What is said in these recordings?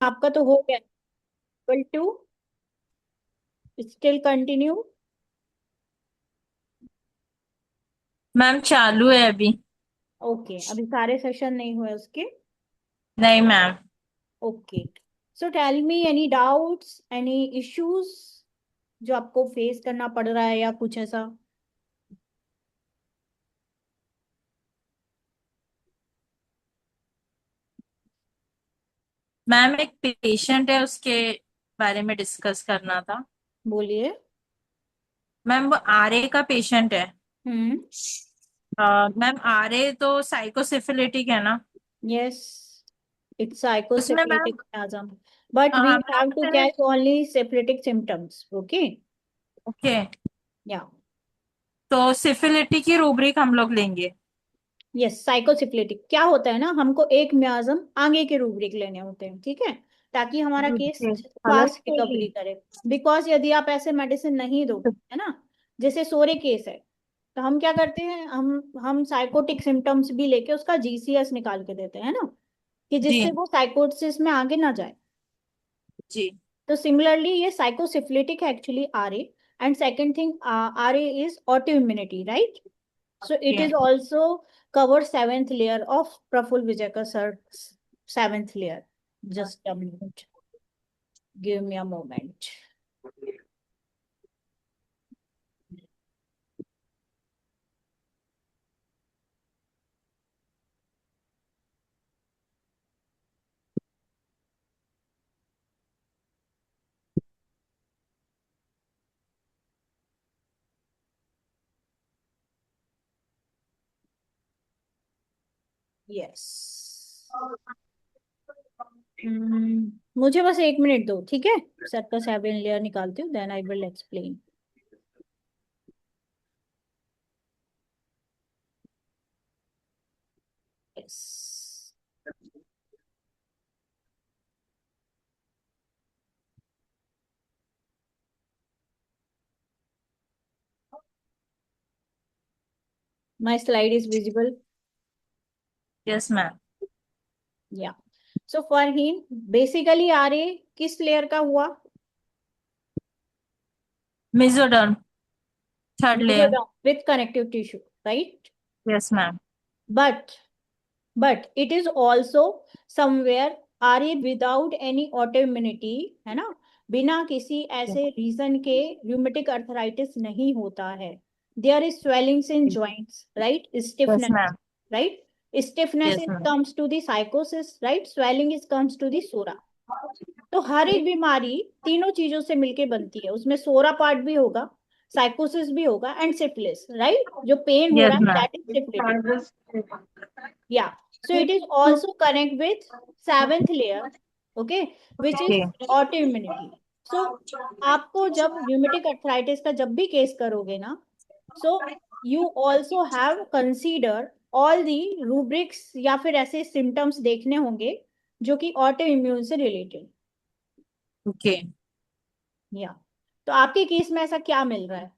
आपका तो हो गया। Equal to, still continue. Ma'am चालू है अभी। ओके, अभी सारे सेशन नहीं हुए उसके। नहीं ma'am. Okay, so tell me any doubts, any issues जो आपको फेस करना पड़ रहा है या कुछ ऐसा। मैम एक पेशेंट है, उसके बारे में डिस्कस करना था। बोलिए। मैम वो आरए का पेशेंट है। हम्म। मैम आरए तो साइकोसिफिलिटिक है ना? यस, इट्स उसमें मैम साइकोसिफिलिटिक asm, but we हम लोग have to सिर्फ catch only syphilitic symptoms. Okay. Okay, Yeah. तो सिफिलिटिक की रूब्रिक हम लोग लेंगे। यस, साइकोसिफिलिटिक क्या होता है ना, हमको एक मियाज्म आगे के रूब्रिक लेने होते हैं, ठीक है, ताकि हमारा केस फास्ट रिकवरी करे। बिकॉज यदि आप ऐसे मेडिसिन नहीं दो, है ना, जैसे सोरे केस है, तो हम क्या करते हैं, हम साइकोटिक सिम्टम्स भी लेके उसका जीसीएस निकाल के देते हैं ना, कि जिससे जी वो साइकोसिस में आगे ना जाए। जी। तो सिमिलरली ये साइकोसिफिलिटिक है actually RA. And second thing, RA is auto immunity, right? So it okay. is also cover seventh layer of Praful Vijaykar sir, seventh layer. Just a minute. Give me a moment. Yes. मुझे बस एक minute दो, ठीक है। Sir का seven layer निकालती हूँ, then I will explain. Yes, my slide is visible. Yes ma'am. Yeah, so for him basically आ रहे किस लेयर का हुआ? Mesoderm, third layer. With connective tissue, right? Yes ma'am. But it is also somewhere are without any autoimmunity, है ना, बिना किसी ऐसे रीजन के rheumatic arthritis नहीं होता है। there is swellings in joints, right? Yes Stiffness, ma'am. right? Stiffness yes is ma'am. comes to the psychosis, right? Swelling is comes to the sora। तो हर एक बीमारी तीनों चीजों से मिलके बनती है, उसमें सोरा पार्ट भी होगा, साइकोसिस भी होगा, एंड सिफिलिस, राइट? जो पेन हो यस रहा है ma'am. That is syphilitic. Yeah, so it is also connect with seventh layer, okay, which is okay. autoimmunity. So आपको जब rheumatic arthritis का जब भी केस करोगे ना, so you also have consider all the rubrics या फिर ऐसे symptoms देखने होंगे जो कि autoimmune से related। ओके। या, तो आपके केस में ऐसा क्या मिल रहा है?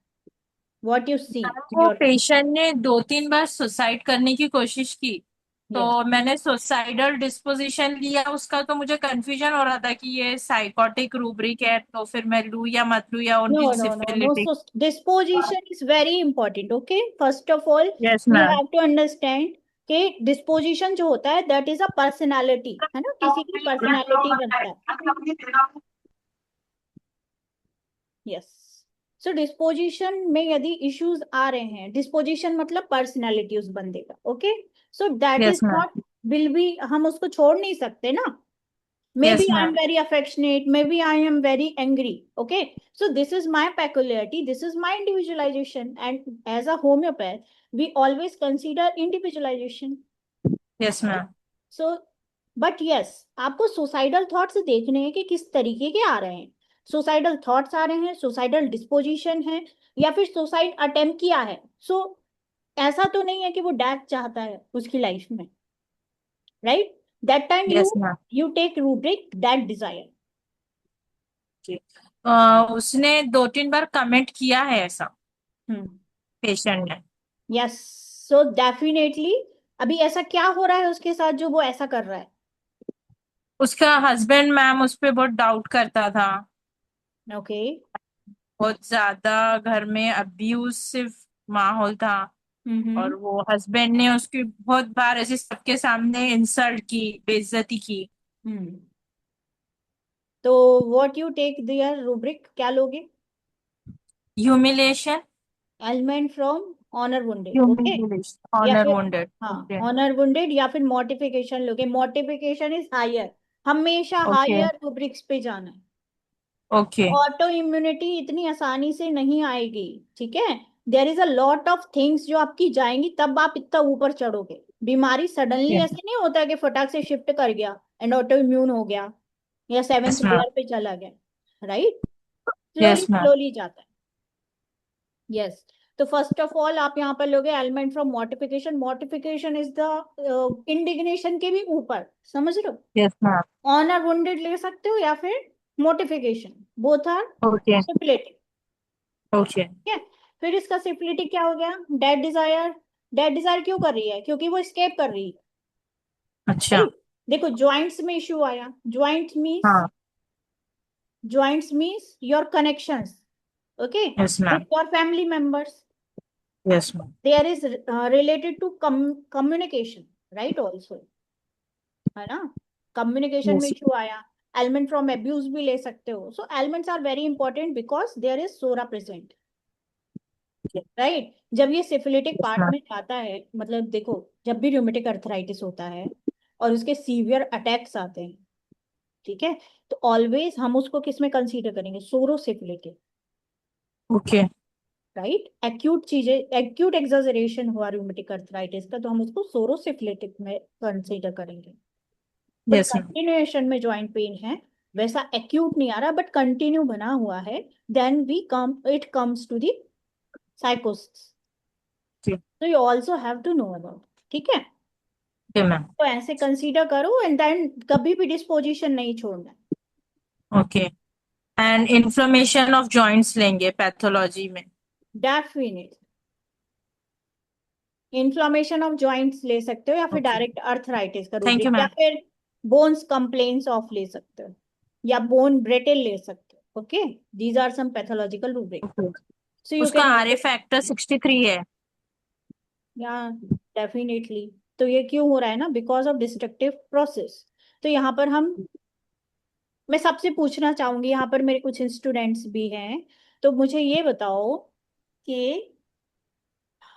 What you see in वो your case? पेशेंट ने 2-3 बार सुसाइड करने की कोशिश की, Yes. तो मैंने सुसाइडल डिस्पोजिशन लिया उसका, तो मुझे कंफ्यूजन हो रहा था कि ये साइकोटिक रूब्रिक है, तो फिर मैं लूँ या मत लूँ, या No, उनकी no, no, no. Syphilitic. So disposition is very important. Okay. First of all, yes you ma'am. have to understand कि disposition जो होता है that is a personality, है ना, किसी की personality बनता है। Yes. So disposition में यदि issues आ रहे हैं, disposition मतलब personality उस बंदे का, okay? So that is yes ma'am. not, will be, हम उसको छोड़ नहीं सकते ना। Maybe yes I am ma'am. very affectionate, maybe I am very angry. Okay, so this is my peculiarity, this is my individualization, and as a homeopath we always consider individualization, yes right? Ma'am. So but yes, आपको suicidal thoughts देखने हैं कि किस तरीके के आ रहे हैं। Suicidal thoughts आ रहे हैं, सुसाइडल डिस्पोजिशन है, या फिर सुसाइड अटेम्प्ट किया है। सो ऐसा तो नहीं है कि वो डेथ चाहता है उसकी लाइफ में, right? That time yes ma'am. You take rubric that desire. उसने 2-3 बार कमेंट किया है ऐसा, हम्म। पेशेंट ने। यस, सो डेफिनेटली अभी ऐसा क्या हो रहा है उसके साथ जो वो ऐसा कर रहा है? उसका हस्बैंड मैम उस पे बहुत डाउट करता था। ओके। बहुत ज्यादा घर में अब्यूसिव माहौल था। हम्म। और वो हस्बैंड ने उसकी बहुत बार ऐसे सबके सामने इंसल्ट की, बेइज्जती की। हम्म। तो what you take their rubric, क्या लोगे? Humiliation. Element from honour wounded, okay. Humiliation, या ऑनर फिर वुंडेड। हाँ, ओके। ऑनर वुंडेड या फिर मॉर्टिफिकेशन लोगे। मॉर्टिफिकेशन इज हायर, हमेशा ओके। हायर रूब्रिक्स पे जाना है। ओके। ऑटो इम्यूनिटी इतनी आसानी से नहीं आएगी, ठीक है। There is a lot of things जो आपकी जाएंगी, तब आप इतना ऊपर चढ़ोगे। बीमारी सडनली ऐसे नहीं होता कि फटाक से शिफ्ट कर गया एंड ऑटो इम्यून हो गया या सेवेंथ यस मैम। लेयर पे चला गया, right. Slowly yes ma'am. Slowly जाता है। यस। तो फर्स्ट ऑफ ऑल आप यहाँ पर लोगे element from mortification. Mortification is the indignation के भी ऊपर, समझ रहे हो। Yes ma'am. ऑनर वुंडेड ले सकते हो या फिर मोटिफिकेशन, बोथ आर ओके। सिपिलेटिव। ओके। ठीक है। फिर इसका सिपिलिटिक क्या हो गया? Dead Dzire. डेड डिजायर क्यों कर रही है? क्योंकि वो स्केप कर रही है, अच्छा। राइट। देखो ज्वाइंट्स में इश्यू आया। हाँ। Joints means your connections, okay, yes with ma'am. Your family members. Yes ma'am. There is related to communication, right also, है ना। कम्युनिकेशन में यस। इशू आया। एलिमेंट फ्रॉम एब्यूज भी ले सकते हो। So elements are very important because there is psora present, right. जब ये सिफिलिटिक यस पार्ट मैम। में जाता है, मतलब देखो, जब भी रूमेटिक अर्थराइटिस होता है और उसके सीवियर अटैक्स आते हैं, ठीक है, तो ऑलवेज हम उसको किस में कंसीडर करेंगे? सोरोसिफिलिटिक, ओके। राइट। एक्यूट चीजें, एक्यूट एक्सजरेशन हुआ रूमेटिक अर्थराइटिस का, तो हम उसको सोरोसिफिलिटिक में कंसीडर करेंगे। But yes ma'am. कंटिन्यूएशन में जॉइंट पेन है, वैसा एक्यूट नहीं आ रहा बट कंटिन्यू बना हुआ है, then we come it comes to the साइकोसिस। ओके। तो you also have to know about, ठीक है। Okay ma'am. तो ऐसे कंसीडर करो एंड देन कभी भी डिस्पोजिशन नहीं छोड़ना। Okay. And inflammation of joints लेंगे पैथोलॉजी में। डेफिनेट इन्फ्लामेशन ऑफ जॉइंट्स ले सकते हो या फिर ओके। डायरेक्ट अर्थराइटिस का थैंक रूब्रिक, यू या मैम। फिर बोन्स कंप्लेन्स ऑफ ले सकते हो, या बोन ब्रेटल ले सकते हो, okay. These are some pathological rubric, okay. So you उसका कैन। आर ए फैक्टर 63 है। या डेफिनेटली। तो ये क्यों हो रहा है ना? Because of destructive process. तो यहाँ पर मैं सबसे पूछना चाहूंगी, यहाँ पर मेरे कुछ स्टूडेंट्स भी हैं, तो मुझे ये बताओ कि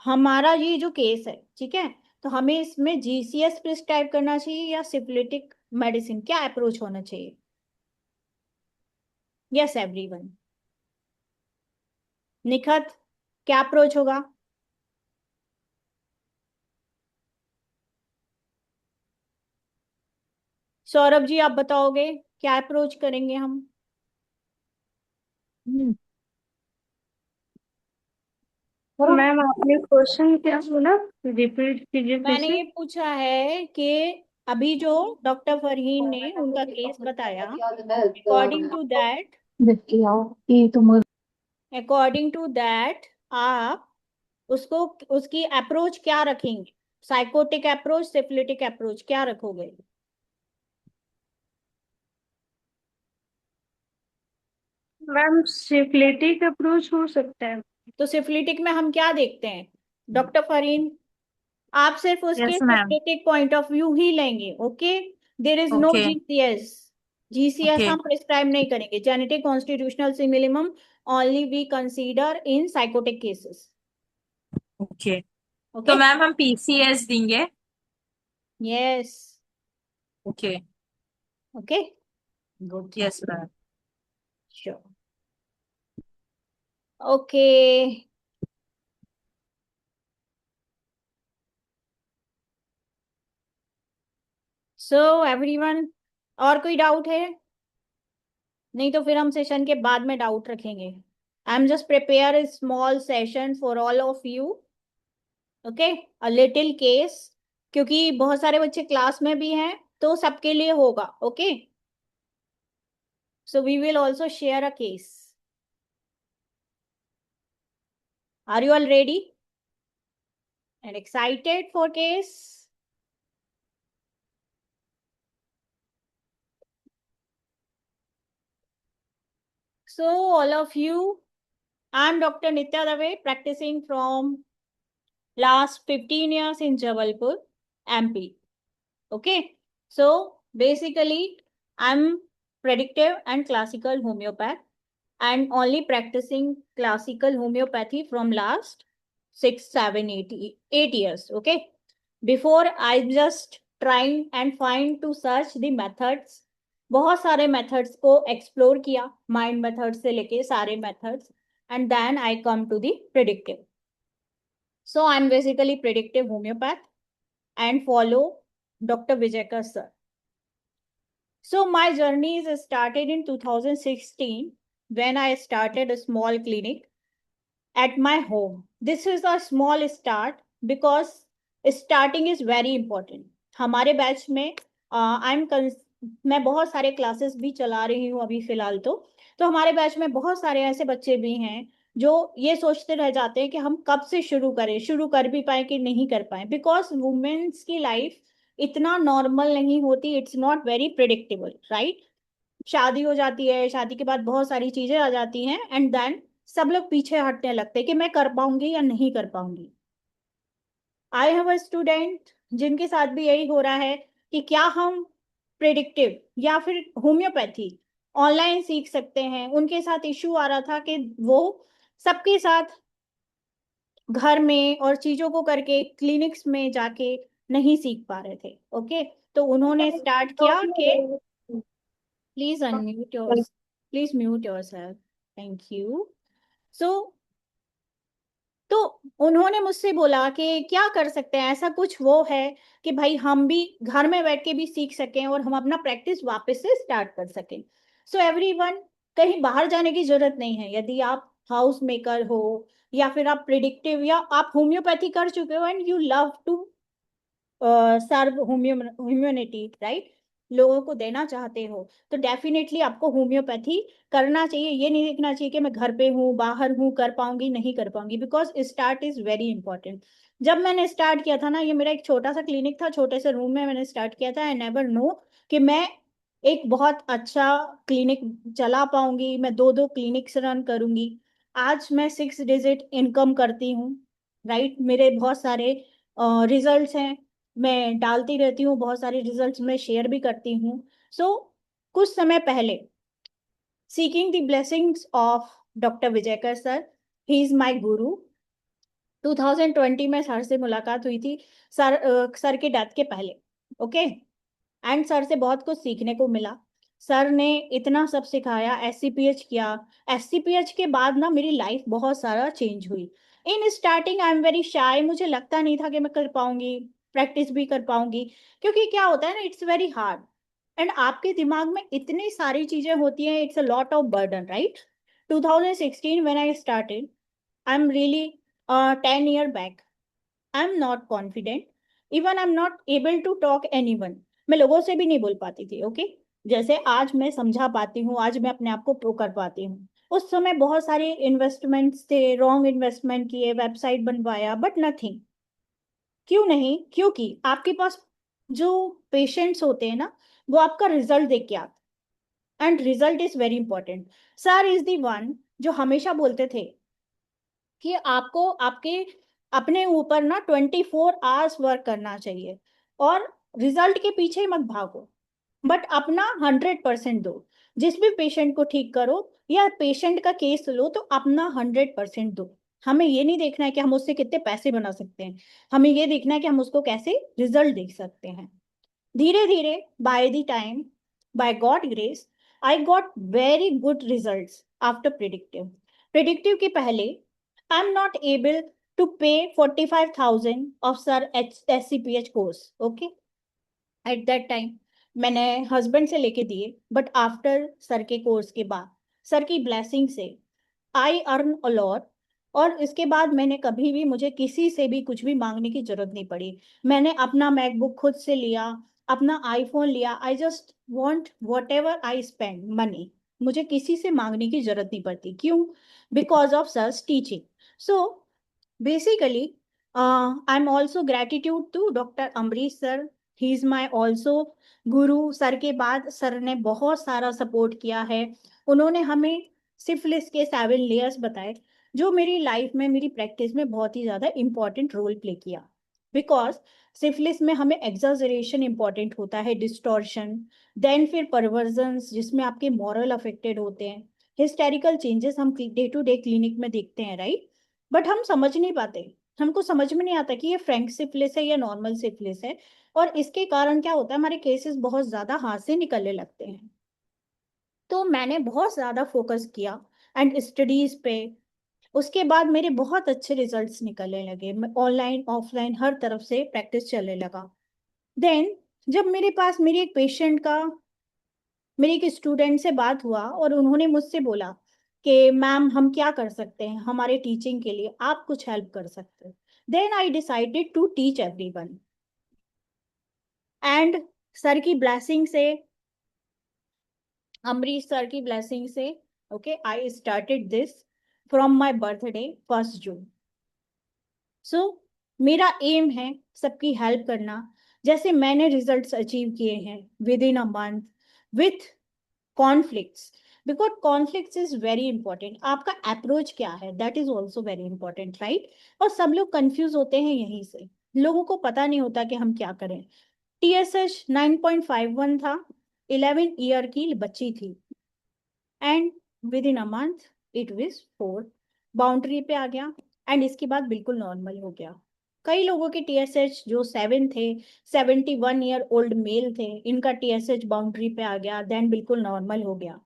हमारा ये जो केस है, ठीक है, तो हमें इसमें जीसीएस प्रिस्क्राइब करना चाहिए या सिफिलिटिक मेडिसिन, क्या अप्रोच होना चाहिए? Yes everyone. निखत, क्या अप्रोच होगा? सौरभ जी आप बताओगे क्या अप्रोच करेंगे हम? हम्म। और मैम आपने क्वेश्चन क्या बोला, रिपीट कीजिए फिर मैंने से। ये पूछा है कि अभी जो डॉक्टर फरहीन ने उनका केस बताया, अकॉर्डिंग टू दैट, देखिए आओ ये तो मगर आप उसको, उसकी अप्रोच क्या रखेंगे? साइकोटिक अप्रोच, सिफिलिटिक अप्रोच, क्या रखोगे? मैम सिफिलिटिक अप्रोच हो सकता है। तो सिफिलिटिक में हम क्या देखते हैं डॉक्टर फरहीन? आप सिर्फ उसके yes ma'am. Syphilitic point of view ही लेंगे, okay. There is no okay. GCS. GCS okay. हम प्रिस्क्राइब नहीं करेंगे। Genetic constitutional similimum only we consider in psychotic cases, okay. तो ओके। मैम हम पीसीएस देंगे। Yes. Okay. Okay, good, yes ma'am. Sure, okay. So everyone, और कोई doubt है? नहीं तो फिर हम सेशन के बाद में डाउट रखेंगे। आई am just prepare a small session for all of you, okay, a little case, क्योंकि बहुत सारे बच्चे क्लास में भी हैं, तो सबके लिए होगा, okay. So we will also share a case. Are you all ready and excited for case? So all of you, I'm Dr. Nitya Dave, practicing from last 15 years in Jabalpur, MP. Okay. So basically, I'm predictive and classical homeopath, and only practicing classical homeopathy from last 6, 7, 8 years. Okay. Before I just trying and find to search the methods, बहुत सारे methods को explore किया, mind methods से लेके सारे methods, and then I come to the predictive. So I'm basically predictive homeopath and follow Dr. Vijayakar sir. So my journey is started in 2016 when I started a small clinic at my home. This is a small start because starting is very important. हमारे batch में मैं बहुत सारे classes भी चला रही हूँ अभी फिलहाल तो हमारे बैच में बहुत सारे ऐसे बच्चे भी हैं जो ये सोचते रह जाते हैं कि हम कब से शुरू कर भी पाए कि नहीं कर पाए, बिकॉज वुमेन्स की लाइफ इतना नॉर्मल नहीं होती, it's not very predictable, right. शादी हो जाती है, शादी के बाद बहुत सारी चीजें आ जाती हैं, एंड देन सब लोग पीछे हटने लगते हैं कि मैं कर पाऊंगी या नहीं कर पाऊंगी। आई हैव अ स्टूडेंट जिनके साथ भी यही हो रहा है कि क्या हम प्रिडिक्टिव या फिर होम्योपैथी ऑनलाइन सीख सकते हैं। उनके साथ इश्यू आ रहा था कि वो सबके साथ घर में और चीजों को करके क्लिनिक्स में जाके नहीं सीख पा रहे थे। ओके, तो उन्होंने स्टार्ट किया कि please unmute your please mute yourself, thank you. So तो उन्होंने मुझसे बोला कि क्या कर सकते हैं, ऐसा कुछ वो है कि भाई हम भी घर में बैठ के भी सीख सकें और हम अपना प्रैक्टिस वापस से स्टार्ट कर सकें। सो एवरीवन, कहीं बाहर जाने की जरूरत नहीं है। यदि आप हाउस मेकर हो या फिर आप प्रिडिक्टिव या आप होम्योपैथी कर चुके हो and you love to serve humanity, right, लोगों को देना चाहते हो, तो डेफिनेटली आपको होम्योपैथी करना चाहिए। ये नहीं देखना चाहिए कि मैं घर पे हूँ, बाहर हूँ, कर पाऊंगी नहीं कर पाऊंगी, because start is very important. जब मैंने स्टार्ट किया था ना, ये मेरा एक छोटा सा क्लिनिक था, छोटे से रूम में मैंने स्टार्ट किया था। आई नेवर नो कि मैं एक बहुत अच्छा क्लिनिक चला पाऊंगी, मैं 2 क्लिनिक्स रन करूंगी। आज मैं 6 डिजिट इनकम करती हूँ, राइट। मेरे बहुत सारे रिजल्ट्स हैं, मैं डालती रहती हूँ, बहुत सारे रिजल्ट्स मैं शेयर भी करती हूँ। सो कुछ समय पहले, seeking the blessings of doctor Vijaykar sir, he is my गुरु। 2020 में सर से मुलाकात हुई थी, सर के डेथ के पहले। ओके, एंड सर से बहुत कुछ सीखने को मिला। सर ने इतना सब सिखाया, एससीपीएच किया। एससीपीएच के बाद ना मेरी लाइफ बहुत सारा चेंज हुई। In starting I am very shy, मुझे लगता नहीं था कि मैं कर पाऊंगी, प्रैक्टिस भी कर पाऊंगी, क्योंकि क्या होता है ना, इट्स वेरी हार्ड एंड आपके दिमाग में इतनी सारी चीजें होती हैं, it's a lot of burden, right. 2016 when I started, I'm really 10 year back, I'm not confident, even I'm not able to talk anyone, मैं लोगों से भी नहीं बोल पाती थी। ओके, जैसे आज मैं समझा पाती हूँ, आज मैं अपने आप को प्रो कर पाती हूँ। उस समय बहुत सारे इन्वेस्टमेंट्स थे, रॉन्ग इन्वेस्टमेंट किए, वेबसाइट बनवाया, बट नथिंग। क्यों नहीं? क्योंकि आपके पास जो पेशेंट्स होते हैं ना, वो आपका रिजल्ट देख के आते, and result is very important. Sir is the one जो हमेशा बोलते थे कि आपको आपके अपने ऊपर ना 24 आवर्स वर्क करना चाहिए और रिजल्ट के पीछे मत भागो, बट अपना 100% दो। जिस भी पेशेंट को ठीक करो या पेशेंट का केस लो, तो अपना 100% दो। हमें ये नहीं देखना है कि हम उससे कितने पैसे बना सकते हैं, हमें ये देखना है कि हम उसको कैसे रिजल्ट देख सकते हैं। धीरे धीरे, by the time, by God grace, I got very good results after predictive. Predictive के पहले I am not able to pay 45,000 of sir SCPH course. Okay, at that time मैंने हस्बैंड से लेके दिए, बट आफ्टर सर के course के बाद, sir की ब्लेसिंग से आई अर्न अ लॉट। और इसके बाद मैंने कभी भी, मुझे किसी से भी कुछ भी मांगने की जरूरत नहीं पड़ी। मैंने अपना मैकबुक खुद से लिया, अपना आईफोन लिया। I just want whatever I spend money, मुझे किसी से मांगने की जरूरत नहीं पड़ती। क्यों? Because of sir's teaching. So basically, I'm also gratitude to Dr. Amrish sir. He is my also guru. Sir के बाद सर ने बहुत सारा सपोर्ट किया है। उन्होंने हमें सिफिलिस के 7 लेयर्स बताए, जो मेरी लाइफ में, मेरी प्रैक्टिस में बहुत ही ज्यादा इंपॉर्टेंट रोल प्ले किया। बिकॉज सिफिलिस में हमें एग्जैजरेशन इंपॉर्टेंट होता है, डिस्टॉर्शन, देन फिर परवर्जन्स जिसमें आपके मॉरल अफेक्टेड होते हैं, हिस्टेरिकल चेंजेस हम डे टू डे क्लिनिक में देखते हैं, राइट। बट हम समझ नहीं पाते, हमको समझ में नहीं आता कि ये फ्रैंक सिफिलिस है या नॉर्मल सिफिलिस है, और इसके कारण क्या होता है, हमारे केसेस बहुत ज्यादा हाथ से निकलने लगते हैं। तो मैंने बहुत ज्यादा फोकस किया एंड स्टडीज पे। उसके बाद मेरे बहुत अच्छे रिजल्ट्स निकलने लगे, ऑनलाइन ऑफलाइन हर तरफ से प्रैक्टिस चलने लगा। देन जब मेरे पास मेरी एक स्टूडेंट से बात हुआ और उन्होंने मुझसे बोला कि मैम हम क्या कर सकते हैं, हमारे टीचिंग के लिए आप कुछ हेल्प कर सकते हो। Then I decided to teach everyone, and sir की ब्लेसिंग से, अमरीश सर की ब्लेसिंग से, okay, I started this from my birthday 1 June. So मेरा एम है सबकी हेल्प करना। जैसे मैंने रिजल्ट्स अचीव किए हैं with in a month, with conflicts, because conflicts is very important. आपका अप्रोच क्या है, that is also very important, right. और सब लोग कंफ्यूज होते हैं यहीं से, लोगों को पता नहीं होता कि हम क्या करें। TSH 9.51 था, 11 ईयर की बच्ची थी, and within a month it was 4, boundary पे आ गया, एंड इसके बाद बिल्कुल नॉर्मल हो गया। कई लोगों के TSH जो 7 थे, 71 ईयर ओल्ड मेल थे, इनका TSH बाउंड्री पे आ गया, देन बिल्कुल नॉर्मल हो गया।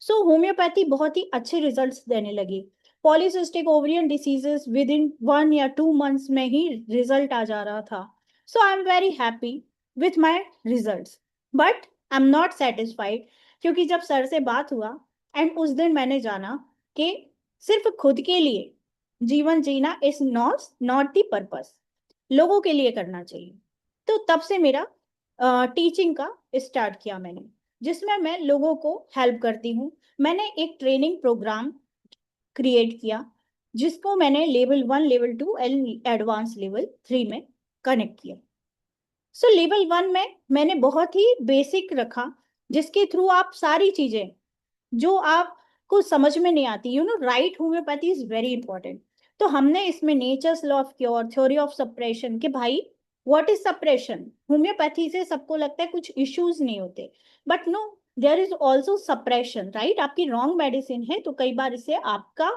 सो होम्योपैथी बहुत ही अच्छे रिजल्ट्स देने लगी। Polycystic ovarian diseases with in 1 या 2 मंथ्स में ही रिजल्ट आ जा रहा था। So I am very happy with my results, but I am not satisfied, क्योंकि जब सर से बात हुआ एंड उस दिन मैंने जाना कि सिर्फ खुद के लिए जीवन जीना इज नॉट द पर्पस, लोगों के लिए करना चाहिए। तो तब से मेरा टीचिंग का स्टार्ट किया मैंने, जिसमें मैं लोगों को हेल्प करती हूँ। मैंने एक ट्रेनिंग प्रोग्राम क्रिएट किया, जिसको मैंने level 1, level 2 and advance level 3 में कनेक्ट किया। सो लेवल 1 में मैंने बहुत ही बेसिक रखा, जिसके थ्रू आप सारी चीजें जो आपको समझ में नहीं आती, right homeopathy is very important. तो हमने इसमें nature's law of cure, theory of suppression, कि भाई व्हाट इज सप्रेशन। होम्योपैथी से सबको लगता है कुछ इश्यूज नहीं होते, but no, there is also suppression, right. आपकी रॉन्ग मेडिसिन है तो कई बार इससे आपका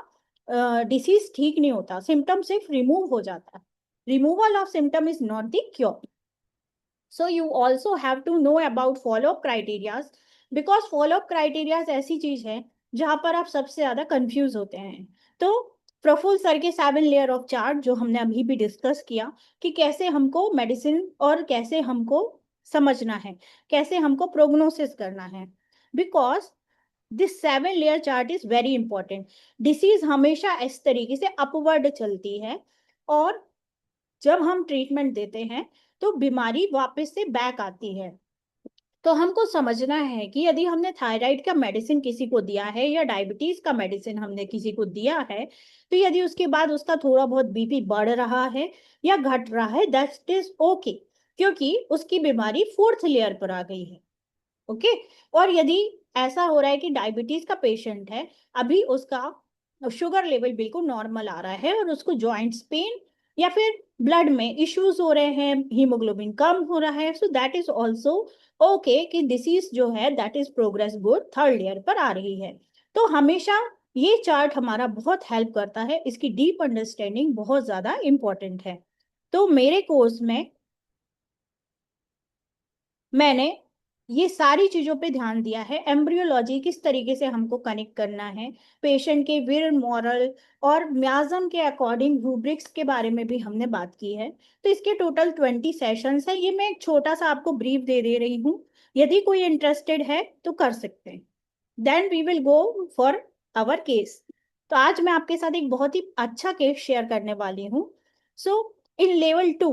डिसीज ठीक नहीं होता, सिम्टम सिर्फ रिमूव हो जाता है। Removal of symptom is not the cure. So you also have to know about follow-up criterias, because follow-up criterias ऐसी चीज है जहां पर आप सबसे ज्यादा कंफ्यूज होते हैं। तो प्रफुल्ल सर के 7 लेयर ऑफ चार्ट जो हमने अभी भी डिस्कस किया, कि कैसे हमको मेडिसिन और कैसे हमको समझना है, कैसे हमको प्रोग्नोसिस करना है, because this 7 layer chart is very important. Disease हमेशा इस तरीके से अपवर्ड चलती है, और जब हम ट्रीटमेंट देते हैं तो बीमारी वापस से बैक आती है। तो हमको समझना है कि यदि हमने थायराइड का मेडिसिन किसी को दिया है या डायबिटीज का मेडिसिन हमने किसी को दिया है, तो यदि उसके बाद उसका थोड़ा बहुत बीपी बढ़ रहा है या घट रहा है, दैट इज ओके, क्योंकि उसकी बीमारी 4th लेयर पर आ गई है, ओके। और यदि ऐसा हो रहा है कि डायबिटीज का पेशेंट है, अभी उसका शुगर लेवल बिल्कुल नॉर्मल आ रहा है और उसको जॉइंट्स पेन या फिर ब्लड में इश्यूज हो रहे हैं, हीमोग्लोबिन कम हो रहा है, so that is also okay, कि डिसीज जो है that is progress good, 3rd layer पर आ रही है। तो हमेशा ये चार्ट हमारा बहुत हेल्प करता है, इसकी डीप अंडरस्टैंडिंग बहुत ज्यादा इंपॉर्टेंट है। तो मेरे कोर्स में मैंने ये सारी चीजों पे ध्यान दिया है। एम्ब्रियोलॉजी किस तरीके से हमको कनेक्ट करना है, पेशेंट के विर मॉरल और म्याज्म के अकॉर्डिंग रूब्रिक्स के बारे में भी हमने बात की है। तो इसके टोटल 20 सेशंस है, ये मैं एक छोटा सा आपको ब्रीफ दे रही हूँ, यदि कोई इंटरेस्टेड है तो कर सकते हैं। Then we will go for our case. तो आज मैं आपके साथ एक बहुत ही अच्छा केस शेयर करने वाली हूँ। सो in level 2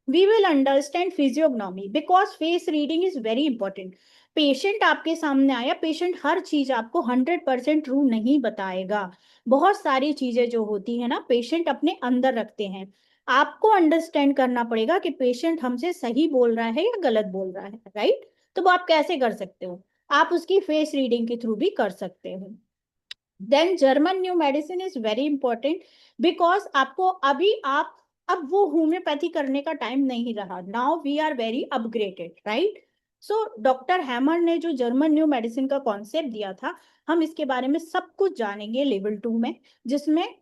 we will understand physiognomy, because face reading is very important। Patient आपके सामने आया, पेशेंट हर चीज आपको 100% ट्रू नहीं बताएगा। बहुत सारी चीजें जो होती है ना, पेशेंट अपने अंदर रखते हैं। आपको अंडरस्टैंड करना पड़ेगा कि पेशेंट हमसे सही बोल रहा है या गलत बोल रहा है, राइट। तो वो आप कैसे कर सकते हो, आप उसकी फेस रीडिंग के थ्रू भी कर सकते हो। Then German new medicine is very important, because आपको अब वो होम्योपैथी करने का टाइम नहीं रहा, now we are very upgraded, right. So doctor Hamer ने जो जर्मन न्यू मेडिसिन का कॉन्सेप्ट दिया था, हम इसके बारे में सब कुछ जानेंगे लेवल 2 में, जिसमें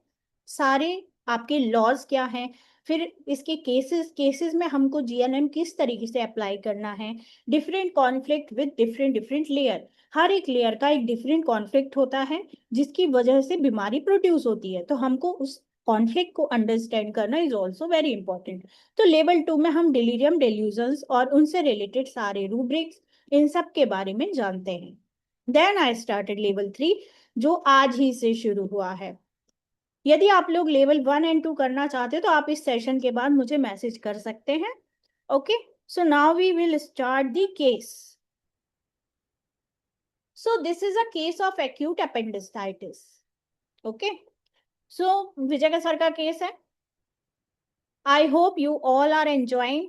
सारे आपके लॉज क्या हैं, फिर इसके केसेस में हमको जीएनएम किस तरीके से अप्लाई करना है, different conflict with different different layer, हर एक लेयर का एक डिफरेंट कॉन्फ्लिक्ट होता है जिसकी वजह से बीमारी प्रोड्यूस होती है, तो हमको उस कॉन्फ्लिक्ट को अंडरस्टैंड करना इज ऑल्सो वेरी इंपॉर्टेंट। तो लेवल 2 में हम डिलीरियम डेल्यूजन्स और उनसे रिलेटेड सारे रूब्रिक्स इन सब के बारे में जानते हैं। देन आई स्टार्टेड लेवल 3, जो आज ही से शुरू हुआ है। यदि आप लोग लेवल 1 एंड 2 करना चाहते हो तो आप इस सेशन के बाद मुझे मैसेज कर सकते हैं। Okay, so now we will start the case. So this is a case of acute appendicitis. Okay. So Vijay sir का केस है। I hope you all are enjoying.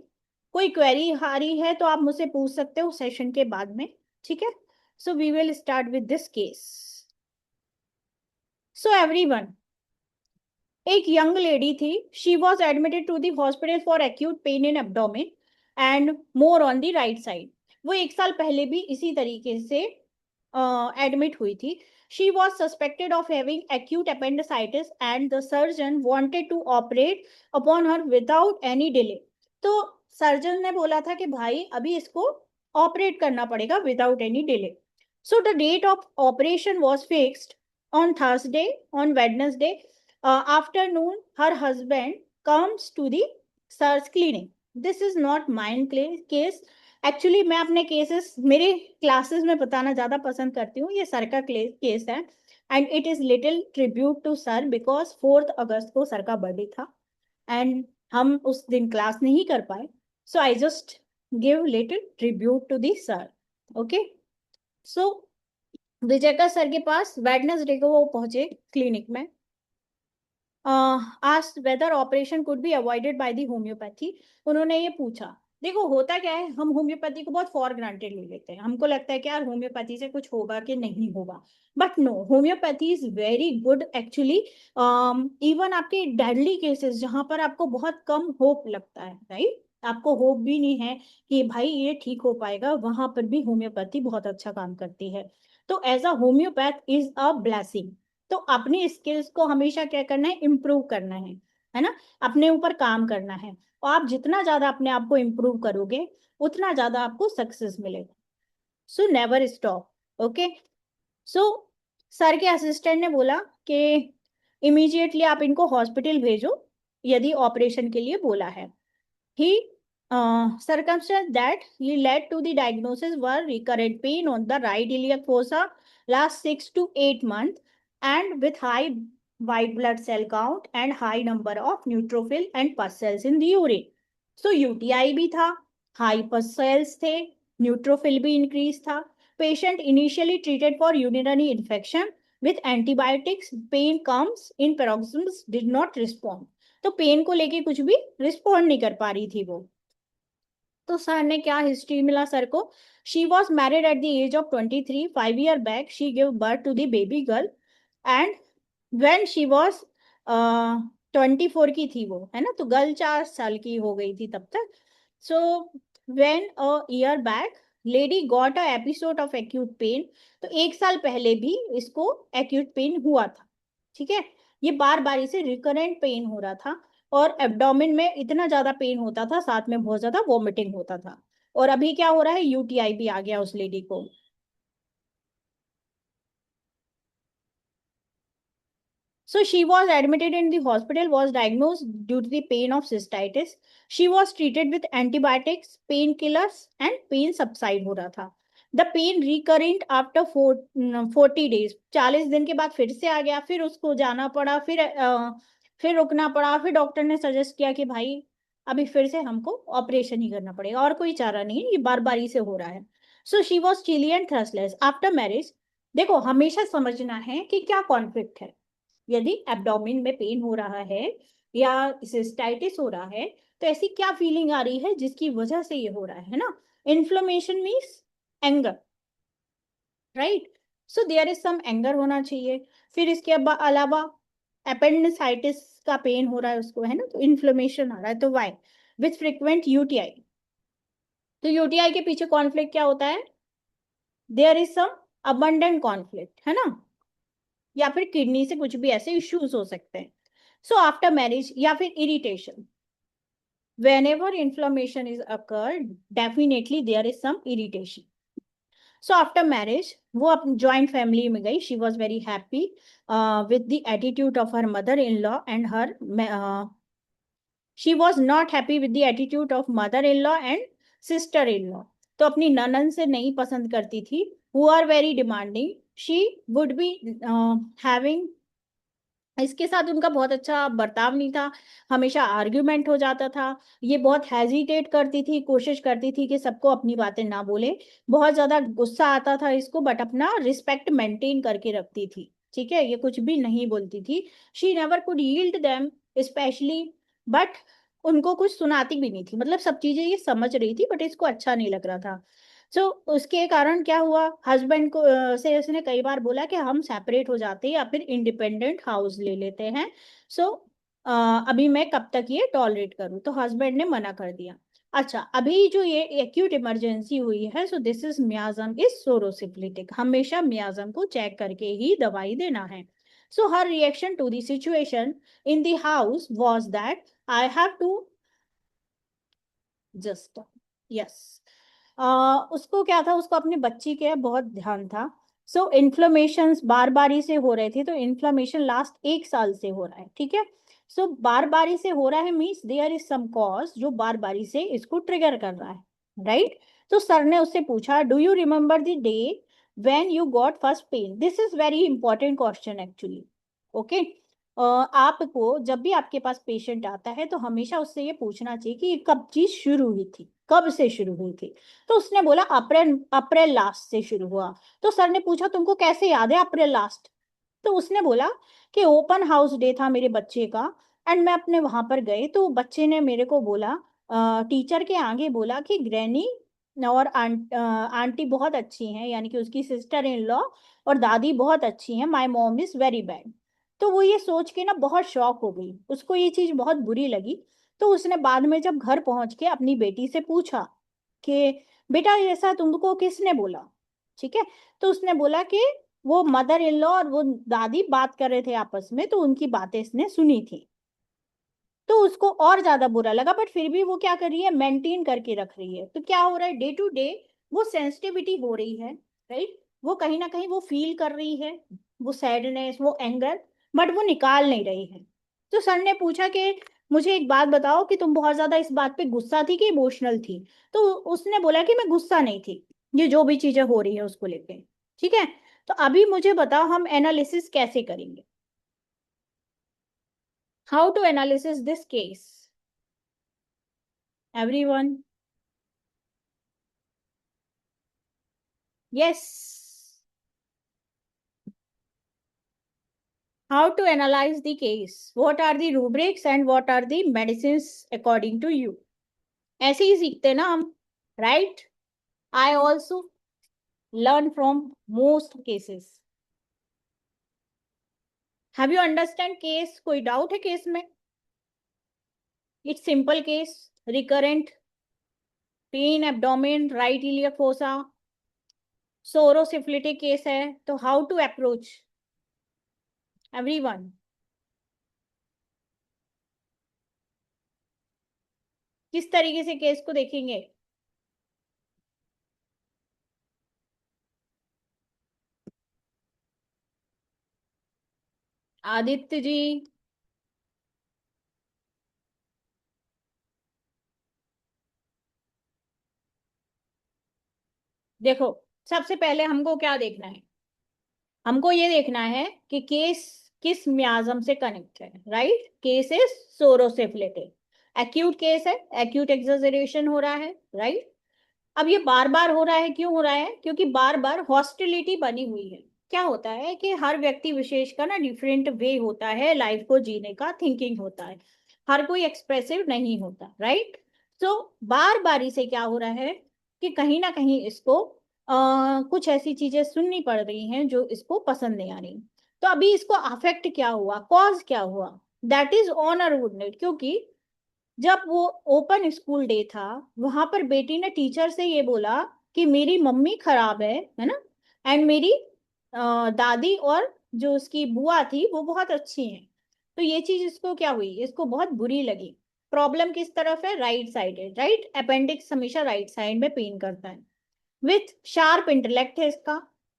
कोई क्वेरी आ रही है तो आप मुझसे पूछ सकते हो सेशन के बाद में, ठीक है। So we will start with this case. So everyone, एक यंग लेडी थी, she was admitted to the hospital for acute pain in abdomen and more on the right side. वो 1 साल पहले भी इसी तरीके से एडमिट हुई थी। She was suspected of having acute appendicitis and the surgeon wanted to operate upon her without any delay. तो सर्जन ने बोला था कि भाई अभी इसको ऑपरेट करना पड़ेगा without any delay. So the date of operation was fixed on Thursday. On Wednesday afternoon, her husband comes to the SARS clinic. This is not mine case. Actually मैं अपने केसेस मेरे क्लासेस में बताना ज़्यादा पसंद करती हूँ। ये सर का केस है and it is little tribute to sir because 4 अगस्त को सर का बर्थडे था एंड हम उस दिन क्लास नहीं कर पाए, so I just give little tribute to the sir. Okay, so Vijay sir के पास वेडनेसडे को वो पहुंचे क्लिनिक में, asked whether operation could be avoided by the homeopathy. उन्होंने ये पूछा, देखो होता क्या है, हम होम्योपैथी को बहुत फॉर ग्रांटेड ले लेते हैं, हमको लगता है कि यार होम्योपैथी से कुछ होगा कि नहीं होगा, but no, homeopathy is very good actually. Even आपके डेडली केसेस जहां पर आपको बहुत कम होप लगता है, राइट, आपको होप भी नहीं है कि भाई ये ठीक हो पाएगा, वहां पर भी होम्योपैथी बहुत अच्छा काम करती है। तो as a homeopath is a blessing. तो अपनी स्किल्स को हमेशा क्या करना है, इम्प्रूव करना है ना, अपने ऊपर काम करना है, और आप जितना ज्यादा अपने आप को इम्प्रूव करोगे उतना ज्यादा आपको सक्सेस मिलेगा। So never stop. Okay, so sir के असिस्टेंट ने बोला कि इमीडिएटली आप इनको हॉस्पिटल भेजो यदि ऑपरेशन के लिए बोला है। He circumstance that he led to the diagnosis were recurrent pain on the right iliac fossa last 6 to 8 months and with high white blood cell count and high number of neutrophil and pus cells in the urine. So UTI भी था, high pus cells थे, neutrophil भी increase था। Patient initially treated for urinary infection with antibiotics. Pain comes in paroxysms, did not respond. तो pen को लेके कुछ भी रिस्पॉन्ड नहीं कर पा रही थी वो। तो सर ने क्या हिस्ट्री मिला सर को, she was married at the age of 23, 5 year back she give birth to the baby girl and when she was 24 की थी वो, है ना, तो गर्ल 4 साल की हो गई थी तब तक। So when a year back lady got a episode of acute pain. तो 1 साल पहले भी इसको एक्यूट पेन हुआ था, ठीक है, ये बार बार इसे रिकरेंट पेन हो रहा था और एब्डोमेन में इतना ज्यादा पेन होता था, साथ में बहुत ज्यादा वॉमिटिंग होता था, और अभी क्या हो रहा है, यूटीआई भी आ गया उस लेडी को। So she was admitted in the hospital, was diagnosed due to the pain of cystitis. She was treated with antibiotics, painkillers, and pain subside हो रहा था. The pain recurrent after 40 days. 40 दिन के बाद फिर से आ गया, फिर उसको जाना पड़ा, फिर रुकना पड़ा, फिर डॉक्टर ने सजेस्ट किया कि भाई अभी फिर से हमको ऑपरेशन ही करना पड़ेगा, और कोई चारा नहीं, ये बार बारी से हो रहा है। So she was chilly and thirstless after marriage. देखो हमेशा समझना है कि क्या कॉन्फ्लिक्ट है। यदि एब्डोमेन में पेन हो रहा है या सिस्टाइटिस हो रहा है तो ऐसी क्या फीलिंग आ रही है जिसकी वजह से ये हो रहा है ना। Inflammation means anger, right. So there is some anger होना चाहिए। फिर इसके अलावा अपेंडिसाइटिस का पेन हो रहा है उसको, है ना, तो इन्फ्लेमेशन आ रहा है, तो वाई विथ फ्रिक्वेंट यूटीआई। तो यूटीआई के पीछे कॉन्फ्लिक्ट क्या होता है, there is some abundant conflict, है ना, या फिर किडनी से कुछ भी ऐसे इश्यूज हो सकते हैं। सो आफ्टर मैरिज या फिर irritation, whenever inflammation is occurred, definitely there is some irritation. So after marriage, वो अपनी joint family में गई, she was very happy with the attitude of her mother-in-law and her she was not happy with the attitude of mother-in-law and sister-in-law. तो अपनी ननन से नहीं पसंद करती थी, who are very demanding. She would be having, इसके साथ उनका बहुत अच्छा बर्ताव नहीं था, हमेशा आर्ग्यूमेंट हो जाता था, ये बहुत हेजिटेट करती थी, कोशिश करती थी कि सबको अपनी बातें ना बोले, बहुत ज्यादा गुस्सा आता था इसको, बट अपना रिस्पेक्ट मेंटेन करके रखती थी, ठीक है, ये कुछ भी नहीं बोलती थी। She never could yield them specially, but उनको कुछ सुनाती भी नहीं थी, मतलब सब चीजें ये समझ रही थी बट इसको अच्छा नहीं लग रहा था। सो उसके कारण क्या हुआ, हस्बैंड को से उसने कई बार बोला कि हम सेपरेट हो जाते हैं या फिर इंडिपेंडेंट हाउस ले लेते हैं। सो अभी मैं कब तक ये टॉलरेट करूं, तो हस्बैंड ने मना कर दिया। अच्छा, अभी जो ये एक्यूट इमरजेंसी हुई है, so this is miasm is psorosyphilitic, हमेशा मियाजम को चेक करके ही दवाई देना है। So her reaction to the situation in the house was that I have to just, yes, उसको क्या था, उसको अपने बच्ची के बहुत ध्यान था। सो इन्फ्लेमेशन बार बारी से हो रहे थे, तो इन्फ्लेमेशन लास्ट 1 साल से हो रहा है, ठीक है। सो बार बारी से हो रहा है means there is some cause जो बार बारी से इसको ट्रिगर कर रहा है, राइट। तो सर ने उससे पूछा, do you remember the day when you got first pain, this is very important question actually, okay. आपको जब भी आपके पास पेशेंट आता है तो हमेशा उससे ये पूछना चाहिए कि ये कब चीज शुरू हुई थी, कब से शुरू हुई थी। तो उसने बोला अप्रैल, अप्रैल लास्ट से शुरू हुआ। तो सर ने पूछा तुमको कैसे याद है अप्रैल लास्ट, तो उसने बोला कि ओपन हाउस डे था मेरे बच्चे का, एंड मैं अपने वहां पर गए तो बच्चे ने मेरे को बोला, टीचर के आगे बोला कि ग्रैनी और आंटी बहुत अच्छी हैं, यानी कि उसकी सिस्टर इन लॉ और दादी बहुत अच्छी हैं, my mom is very bad. तो वो ये सोच के ना बहुत शॉक हो गई, उसको ये चीज बहुत बुरी लगी। तो उसने बाद में जब घर पहुंच के अपनी बेटी से पूछा कि बेटा ऐसा तुमको किसने बोला, ठीक है। तो उसने बोला कि वो मदर इन लॉ और वो दादी बात कर रहे थे आपस में, तो उनकी बातें इसने सुनी थी। तो उसको और ज्यादा बुरा लगा, बट फिर भी वो क्या कर रही है, मेंटेन करके रख रही है। तो क्या हो रहा है, डे टू डे वो सेंसिटिविटी हो रही है, राइट, वो कहीं ना कहीं वो फील कर रही है, वो सैडनेस, वो एंगर, बट वो निकाल नहीं रही है। तो सर ने पूछा कि मुझे एक बात बताओ कि तुम बहुत ज्यादा इस बात पे गुस्सा थी कि इमोशनल थी। तो उसने बोला कि मैं गुस्सा नहीं थी, ये जो भी चीजें हो रही है उसको लेके, ठीक है। तो अभी मुझे बताओ हम एनालिसिस कैसे करेंगे, how to analysis this case, everyone? Yes. How to analyze the case? What are the rubrics and what are the medicines according to you? ऐसे ही सीखते ना हम, right? I also learn from most cases. Have you understand case? कोई doubt है case में? It's simple case, recurrent pain abdomen, right iliac fossa, psorosyphilitic case है, तो how to approach? Everyone. किस तरीके से केस को देखेंगे? आदित्य जी, देखो, सबसे पहले हमको क्या देखना है, हमको ये देखना है कि केस किस म्याज्म से कनेक्ट है, right. Case is psorosyphilitic, acute case है, एक्यूट एक्सजरेशन हो रहा है, राइट। अब ये बार बार हो रहा है, क्यों हो रहा है, क्योंकि बार बार हॉस्टिलिटी बनी हुई है। क्या होता है कि हर व्यक्ति विशेष का ना डिफरेंट वे होता है लाइफ को जीने का, थिंकिंग होता है, हर कोई एक्सप्रेसिव नहीं होता, राइट। तो बार बारी से क्या हो रहा है कि कहीं ना कहीं इसको कुछ ऐसी चीजें सुननी पड़ रही हैं जो इसको पसंद नहीं आ रही। तो अभी इसको अफेक्ट क्या हुआ, कॉज क्या हुआ, दैट इज ऑनर वुंडेड। क्योंकि जब वो ओपन स्कूल डे था, वहां पर बेटी ने टीचर से ये बोला कि मेरी मम्मी खराब है ना, एंड मेरी दादी और जो उसकी बुआ थी वो बहुत अच्छी हैं। तो ये चीज इसको क्या हुई, इसको बहुत बुरी लगी। प्रॉब्लम किस तरफ है, राइट साइड है, राइट। अपेंडिक्स हमेशा राइट साइड में पेन करता है। विथ शार्प इंटेलेक्ट है इसका,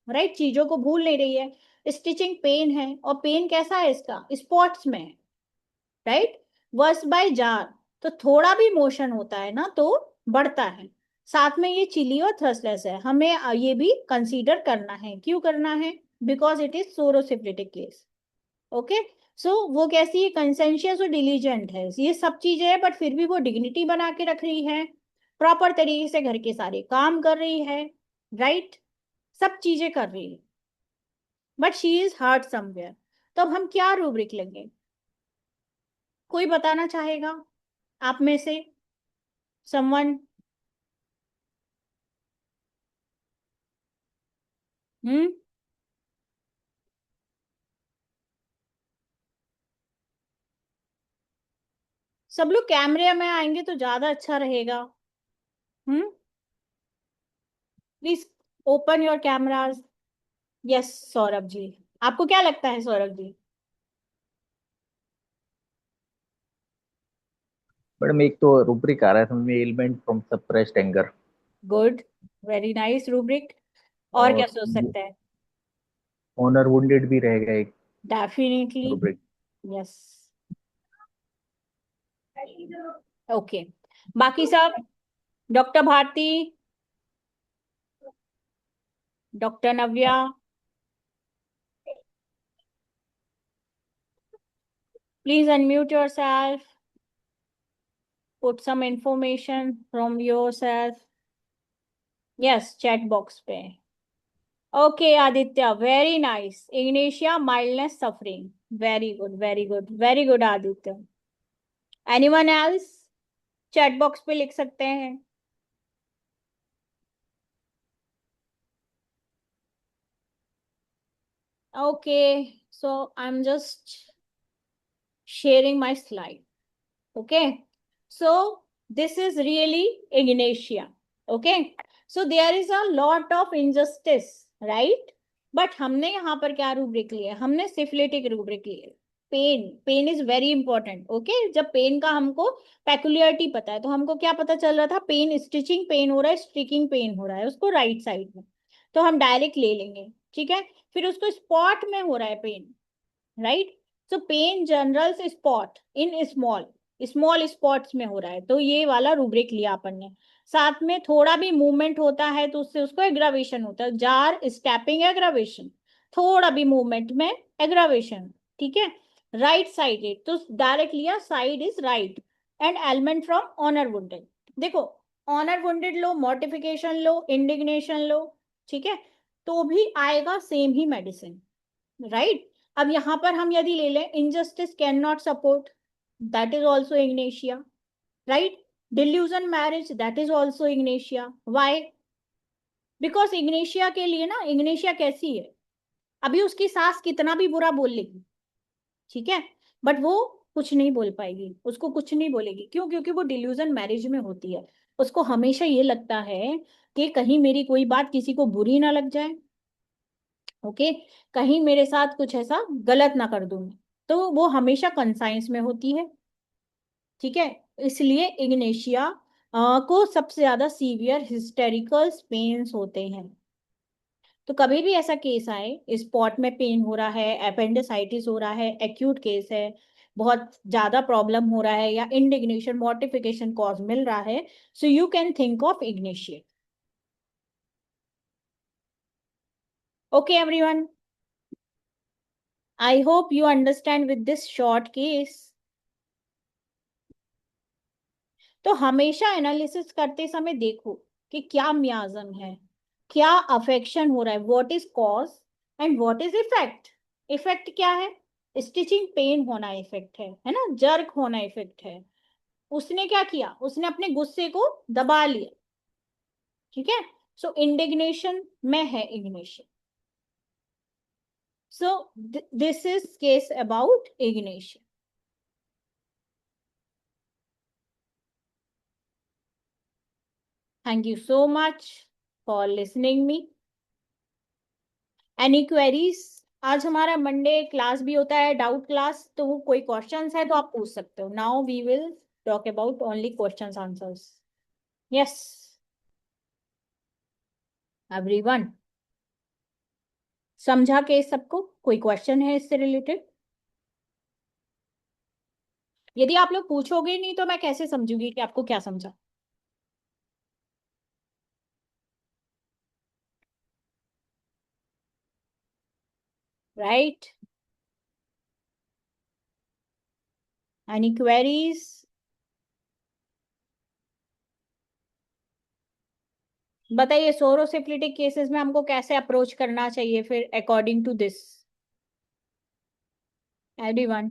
राइट, चीजों को भूल नहीं रही है। स्टिचिंग पेन है, और पेन कैसा है इसका, स्पॉट्स में है, राइट। वर्स बाय जार, तो थोड़ा भी मोशन होता है ना तो बढ़ता है। साथ में ये चिली और थ्रसलेस है, हमें ये भी कंसीडर करना है। क्यों करना है, because it is psorosyphilitic case. Okay, so वो कैसी है, कंसेंशियस और डिलीजेंट है, ये सब चीजें है, बट फिर भी वो डिग्निटी बना के रख रही है, प्रॉपर तरीके से घर के सारे काम कर रही है, राइट, सब चीजें कर रही है, but she is hurt somewhere. तो अब हम क्या रूब्रिक लेंगे, कोई बताना चाहेगा आप में से, समवन? हम्म, सब लोग कैमरे में आएंगे तो ज्यादा अच्छा रहेगा। Hmm, please open your cameras. Yes, Saurabh ji, आपको क्या लगता है सौरभ जी? मैडम एक तो रूब्रिक आ रहा है समझ में, element from suppressed anger. Good, very nice rubric. और क्या और सोच सकते हैं? ऑनर वुंडेड भी रहेगा एक डेफिनेटली, रूब्रिक। यस। ओके, बाकी सब, doctor Bharti, doctor Navya, please unmute yourself, put some information from yourself. Yes, chat box पे। Okay Aditya, very nice. Ignatia, mildness, suffering, very good, very good, very good Aditya. Anyone else, chat box पे लिख सकते हैं। Okay, so I am just sharing my slide. Okay, so this is really ignatia. Okay, so there is a lot of injustice, right? But हमने यहाँ पर क्या rubric लिया, हमने सिफिलिटिक रूब्रिक लिए। Pain, pain is very important. Okay, जब pain का हमको पेकुलियरिटी पता है, तो हमको क्या पता चल रहा था, पेन स्टिचिंग पेन हो रहा है, स्टिकिंग पेन हो रहा है उसको राइट साइड में, तो हम डायरेक्ट ले लेंगे, ठीक है। फिर उसको स्पॉट में हो रहा है pain, right. So pain general spot in small, small spots में हो रहा है, तो ये वाला रूब्रिक लिया अपन ने। साथ में थोड़ा भी मूवमेंट होता है तो उससे उसको एग्रावेशन होता है, जार स्टैपिंग एग्रावेशन, थोड़ा भी मूवमेंट में एग्रावेशन, ठीक है। राइट साइडेड, तो डायरेक्ट लिया, side is right, and ailment from honour wounded. देखो, ऑनर वुंडेड लो, मोर्टिफिकेशन लो, इंडिग्नेशन लो, ठीक है, तो भी आएगा सेम ही मेडिसिन, राइट। अब यहां पर हम यदि ले लें, injustice cannot support, that is also Ignatia, right. Delusion marriage, that is also Ignatia. Why, because Ignatia के लिए ना, इग्नेशिया कैसी है, अभी उसकी सास कितना भी बुरा बोल लेगी, ठीक है, बट वो कुछ नहीं बोल पाएगी, उसको कुछ नहीं बोलेगी। क्यों, क्योंकि वो डिल्यूजन मैरिज में होती है। उसको हमेशा ये लगता है कि कहीं मेरी कोई बात किसी को बुरी ना लग जाए, ओके, कहीं मेरे साथ कुछ ऐसा गलत ना कर दूं मैं। तो वो हमेशा कंसाइंस में होती है, ठीक है। इसलिए इग्नेशिया को सबसे ज्यादा सीवियर हिस्टेरिकल पेन्स होते हैं। तो कभी भी ऐसा केस आए, स्पॉट में पेन हो रहा है, अपेंडिसाइटिस हो रहा है, एक्यूट केस है, बहुत ज्यादा प्रॉब्लम हो रहा है, या इंडिग्नेशन मॉर्टिफिकेशन कॉज मिल रहा है, so you can think of Ignatia. Okay everyone, I hope you understand with this short case. तो हमेशा एनालिसिस करते समय देखो कि क्या मियाजम है, क्या अफेक्शन हो रहा है, what is cause and what is effect. Effect क्या है, स्टिचिंग पेन होना इफेक्ट है ना, जर्क होना इफेक्ट है। उसने क्या किया, उसने अपने गुस्से को दबा लिया, ठीक है, सो इंडिग्नेशन में है ignition. So this is case about ignition. Thank you so much for listening me. Any queries? आज हमारा मंडे क्लास भी होता है, डाउट क्लास, तो वो कोई क्वेश्चंस है तो आप पूछ सकते हो. Now we will talk about only questions answers. Yes everyone, समझा के सबको? कोई क्वेश्चन है इससे रिलेटेड? यदि आप लोग पूछोगे नहीं तो मैं कैसे समझूंगी कि आपको क्या समझा? राइट? Any queries? बताइए सोरोसिफ्लिटिक केसेस में हमको कैसे अप्रोच करना चाहिए फिर according to this. Everyone,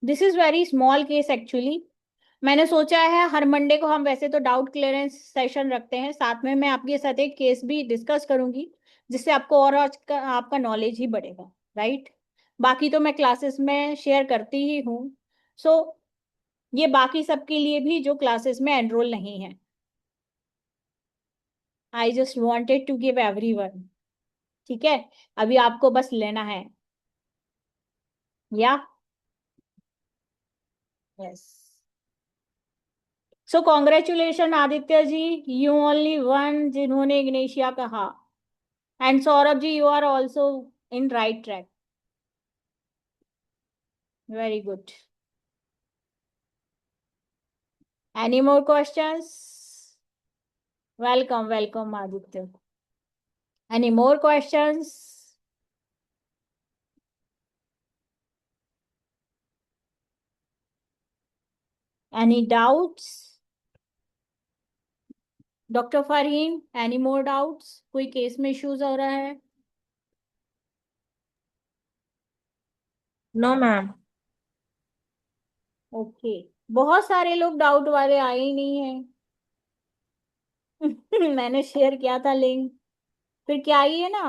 this is very small case actually. मैंने सोचा है हर मंडे को हम वैसे तो डाउट क्लियरेंस सेशन रखते हैं, साथ में मैं आपके साथ एक केस भी डिस्कस करूंगी जिससे आपको और आज का आपका नॉलेज ही बढ़ेगा. राइट? बाकी तो मैं क्लासेस में शेयर करती ही हूँ. सो ये बाकी सबके लिए भी जो क्लासेस में एनरोल नहीं है. I just wanted to give everyone. ठीक है, अभी आपको बस लेना है. या yes. So congratulation Aditya ji, you only one जिन्होंने इग्नेशिया कहा. And Saurabh ji, you are also in right track. Very good. Any more questions? Welcome welcome Aditya. Any more questions? Any doubts? Doctor Farheen, any more doubts? कोई केस में issues हो रहा है? No ma'am. Okay. बहुत सारे लोग डाउट वाले आए ही नहीं है. मैंने शेयर किया था लिंक. फिर क्या ही है ना,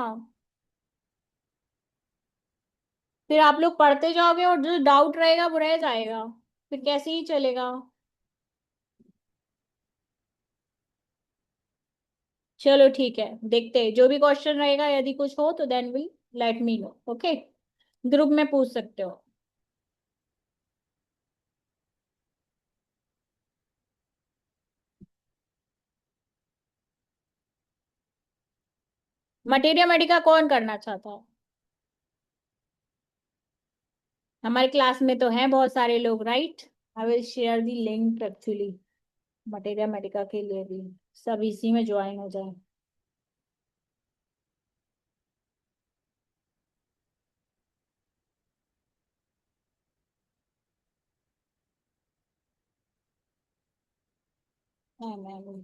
फिर आप लोग पढ़ते जाओगे और जो डाउट रहेगा वो रह जाएगा, फिर कैसे ही चलेगा. चलो ठीक है, देखते हैं जो भी क्वेश्चन रहेगा, यदि कुछ हो तो then will let me know. Okay, group में पूछ सकते हो. मटेरिया मेडिका कौन करना चाहता है? हमारे क्लास में तो हैं बहुत सारे लोग. Right? I will share the link actually. Materia Medica के लिए भी सब इसी में ज्वाइन हो जाए. हाँ ma'am.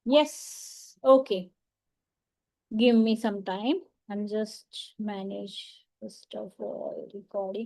Yes. Okay. Give me some time. I'm just manage first of all recording.